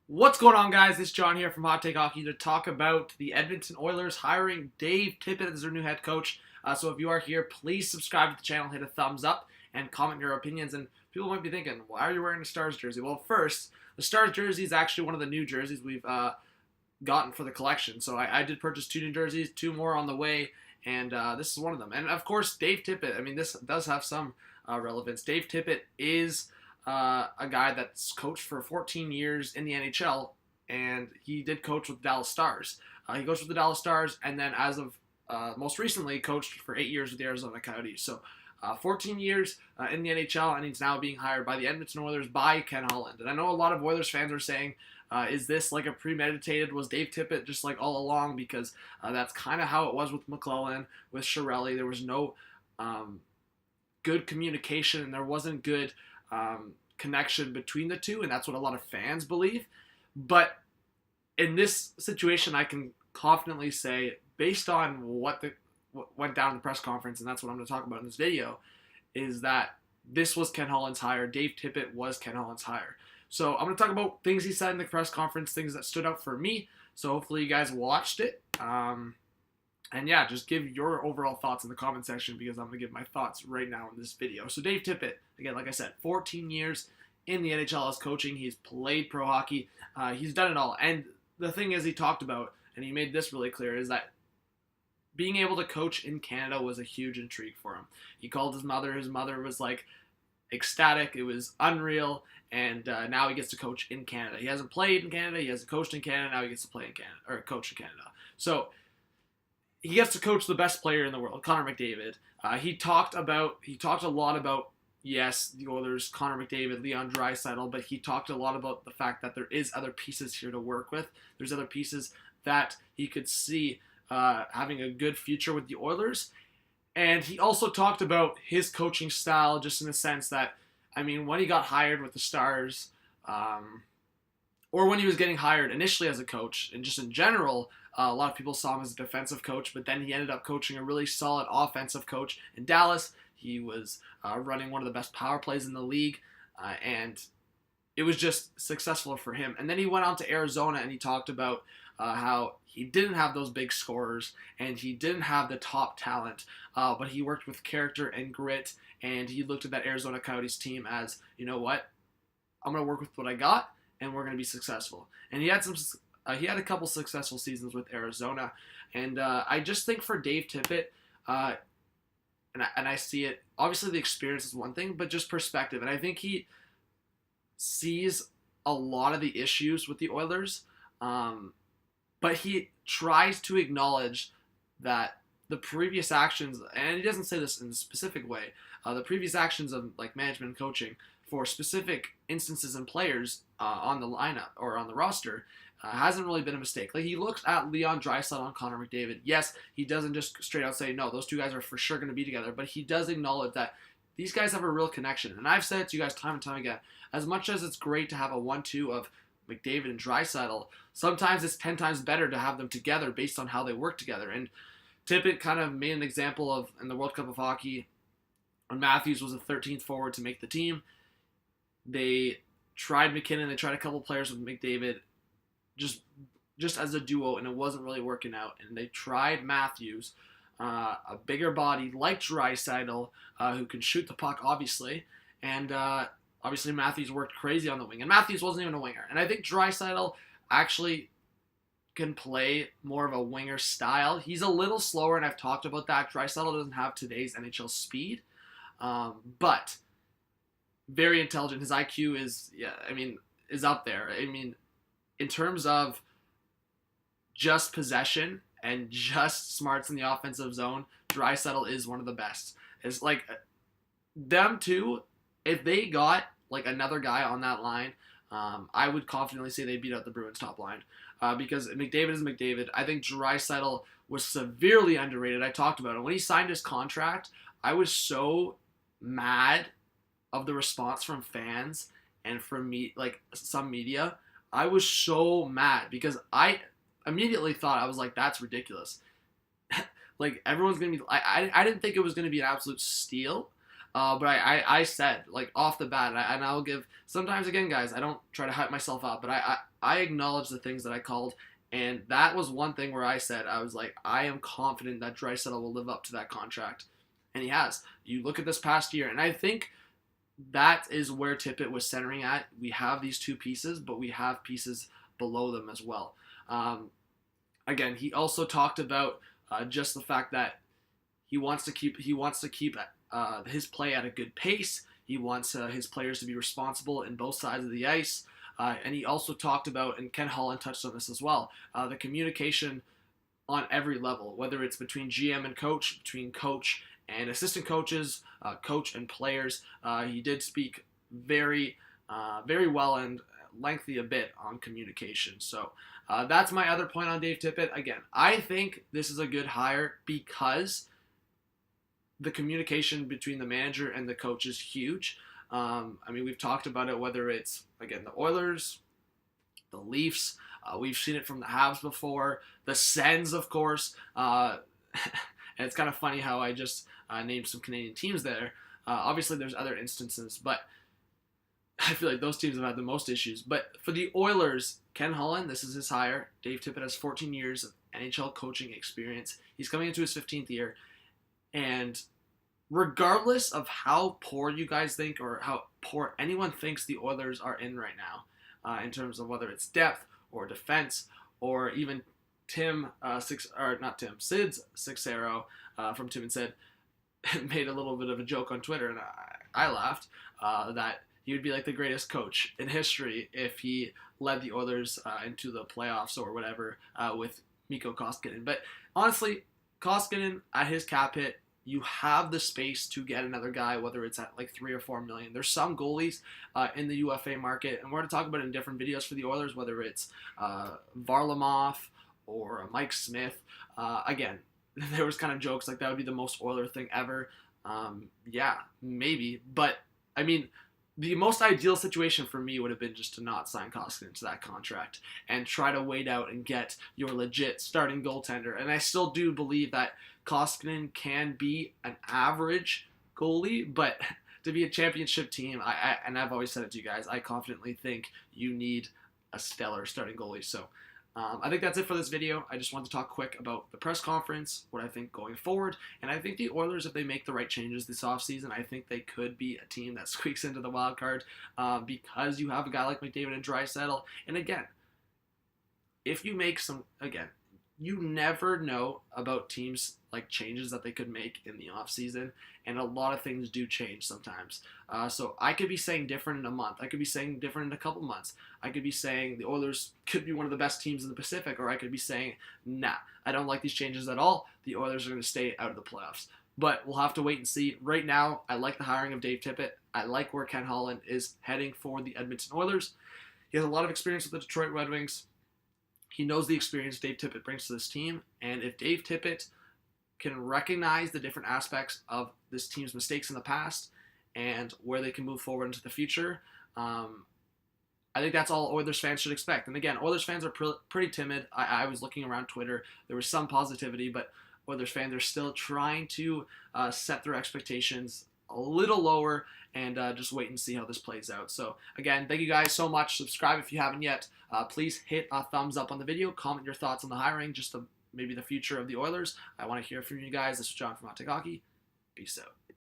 What's going on, guys? It's John here from Hot Take Hockey to talk about the Edmonton Oilers hiring Dave Tippett as their new head coach. So if you are here, please subscribe to the channel, hit a thumbs up, and comment your opinions. And people might be thinking, why are you wearing a Stars jersey? Well, first, the Stars jersey is actually one of the new jerseys we've gotten for the collection. So I did purchase two new jerseys, two more on the way, and this is one of them. And of course, Dave Tippett, this does have some relevance. Dave Tippett is a guy that's coached for 14 years in the NHL, and he did coach with the Dallas Stars. He coached with the Dallas Stars, and then as of most recently, coached for 8 years with the Arizona Coyotes. So 14 years in the NHL, and he's now being hired by the Edmonton Oilers by Ken Holland. And I know a lot of Oilers fans are saying, is this like a premeditated? Was Dave Tippett just like all along? Because that's kind of how it was with McClellan, with Chiarelli. There was no good communication, and there wasn't good connection between the two, and that's what a lot of fans believe. But in this situation, I can confidently say, based on what went down in the press conference, and that's what I'm going to talk about in this video, is that this was Ken Holland's hire. Dave Tippett was Ken Holland's hire. So I'm going to talk about things he said in the press conference, things that stood out for me. So hopefully you guys watched it. And yeah, just give your overall thoughts in the comment section, because I'm going to give my thoughts right now in this video. So Dave Tippett, again, like I said, 14 years in the NHL as coaching. He's played pro hockey. He's done it all. And the thing is, he talked about, and he made this really clear, is that being able to coach in Canada was a huge intrigue for him. He called his mother. His mother was like ecstatic. It was unreal. And now he gets to coach in Canada. He hasn't played in Canada. He hasn't coached in Canada. Now he gets to play in Canada, or coach in Canada. So he gets to coach the best player in the world, Connor McDavid. He talked a lot about, yes, the Oilers, Connor McDavid, Leon Draisaitl, but he talked a lot about the fact that there is other pieces here to work with. There's other pieces that he could see having a good future with the Oilers. And he also talked about his coaching style, just in the sense that, when he got hired with the Stars, or when he was getting hired initially as a coach, and just in general, a lot of people saw him as a defensive coach, but then he ended up coaching a really solid offensive coach in Dallas. He was running one of the best power plays in the league, and it was just successful for him. And then he went on to Arizona, and he talked about how he didn't have those big scorers, and he didn't have the top talent, but he worked with character and grit, and he looked at that Arizona Coyotes team as, you know what, I'm going to work with what I got, and we're going to be successful. And he had a couple successful seasons with Arizona, and I just think for Dave Tippett, and I see it, obviously the experience is one thing, but just perspective. And I think he sees a lot of the issues with the Oilers, but he tries to acknowledge that the previous actions, and he doesn't say this in a specific way, the previous actions of like management and coaching for specific instances and players on the lineup or on the roster hasn't really been a mistake. Like, he looks at Leon Draisaitl and Connor McDavid. Yes, he doesn't just straight out say, no, those two guys are for sure going to be together, but he does acknowledge that these guys have a real connection. And I've said it to you guys time and time again, as much as it's great to have a 1-2 of McDavid and Draisaitl, sometimes it's 10 times better to have them together based on how they work together. And Tippett kind of made an example of, in the World Cup of Hockey, when Matthews was the 13th forward to make the team, they tried McKinnon, they tried a couple players with McDavid, just as a duo, and it wasn't really working out. And they tried Matthews, a bigger body like Draisaitl, who can shoot the puck, obviously. And obviously Matthews worked crazy on the wing, and Matthews wasn't even a winger. And I think Draisaitl actually can play more of a winger style. He's a little slower, and I've talked about that. Draisaitl doesn't have today's NHL speed, but very intelligent. His IQ is up there. In terms of just possession and just smarts in the offensive zone, Draisaitl is one of the best. It's like them two, if they got like another guy on that line, I would confidently say they beat out the Bruins top line, because McDavid is McDavid. I think Draisaitl was severely underrated. I talked about it. When he signed his contract, I was so mad of the response from fans and from me, like some media. I was so mad because I immediately thought, I was like, that's ridiculous. Like, everyone's going to be, I didn't think it was going to be an absolute steal. But I said, like, off the bat, and I'll give, sometimes, again, guys, I don't try to hype myself up, but I acknowledge the things that I called, and that was one thing where I said, I was like, I am confident that Draisaitl will live up to that contract. And he has. You look at this past year, and I think that is where Tippett was centering at. We have these two pieces, but we have pieces below them as well. Again, he also talked about just the fact that he wants to keep his play at a good pace. He wants his players to be responsible in both sides of the ice. And he also talked about, and Ken Holland touched on this as well, the communication on every level, whether it's between GM and coach, between coach and assistant coaches, coach and players. He did speak very well and lengthy a bit on communication. So that's my other point on Dave Tippett. Again, I think this is a good hire because the communication between the manager and the coach is huge. I mean, we've talked about it, whether it's, again, the Oilers, the Leafs. We've seen it from the Habs before. The Sens, of course. And it's kind of funny how I just named some Canadian teams there. Obviously, there's other instances, but I feel like those teams have had the most issues. But for the Oilers, Ken Holland, this is his hire. Dave Tippett has 14 years of NHL coaching experience. He's coming into his 15th year. And regardless of how poor you guys think or how poor anyone thinks the Oilers are in right now, in terms of whether it's depth or defense or even Sid's Sixero from Tim and Sid made a little bit of a joke on Twitter, and I laughed that he would be like the greatest coach in history if he led the Oilers into the playoffs or whatever with Mikko Koskinen. But honestly, Koskinen at his cap hit, you have the space to get another guy, whether it's at like $3 or $4 million. There's some goalies in the UFA market, and we're going to talk about it in different videos for the Oilers, whether it's Varlamov or Mike Smith. Again, there was kind of jokes like that would be the most Oiler thing ever. Yeah, maybe. But, I mean, the most ideal situation for me would have been just to not sign Koskinen to that contract and try to wait out and get your legit starting goaltender. And I still do believe that Koskinen can be an average goalie, but to be a championship team, I've always said it to you guys, I confidently think you need a stellar starting goalie. So I think that's it for this video. I just wanted to talk quick about the press conference, what I think going forward, and I think the Oilers, if they make the right changes this offseason, I think they could be a team that squeaks into the wild card because you have a guy like McDavid and Draisaitl. And again, if you make some, again, you never know about teams like changes that they could make in the offseason, and a lot of things do change sometimes. So I could be saying different in a month. I could be saying different in a couple months. I could be saying the Oilers could be one of the best teams in the Pacific, or I could be saying, nah, I don't like these changes at all. The Oilers are going to stay out of the playoffs. But we'll have to wait and see. Right now, I like the hiring of Dave Tippett. I like where Ken Holland is heading for the Edmonton Oilers. He has a lot of experience with the Detroit Red Wings. He knows the experience Dave Tippett brings to this team, and if Dave Tippett can recognize the different aspects of this team's mistakes in the past and where they can move forward into the future, I think that's all Oilers fans should expect. And again, Oilers fans are pretty timid. I was looking around Twitter. There was some positivity, but Oilers fans are still trying to set their expectations a little lower and just wait and see how this plays out. So again, thank you guys so much. Subscribe if you haven't yet. Please hit a thumbs up on the video. Comment your thoughts on the hiring, just maybe the future of the Oilers. I want to hear from you guys. This is John from Hot Take Hockey. Peace out.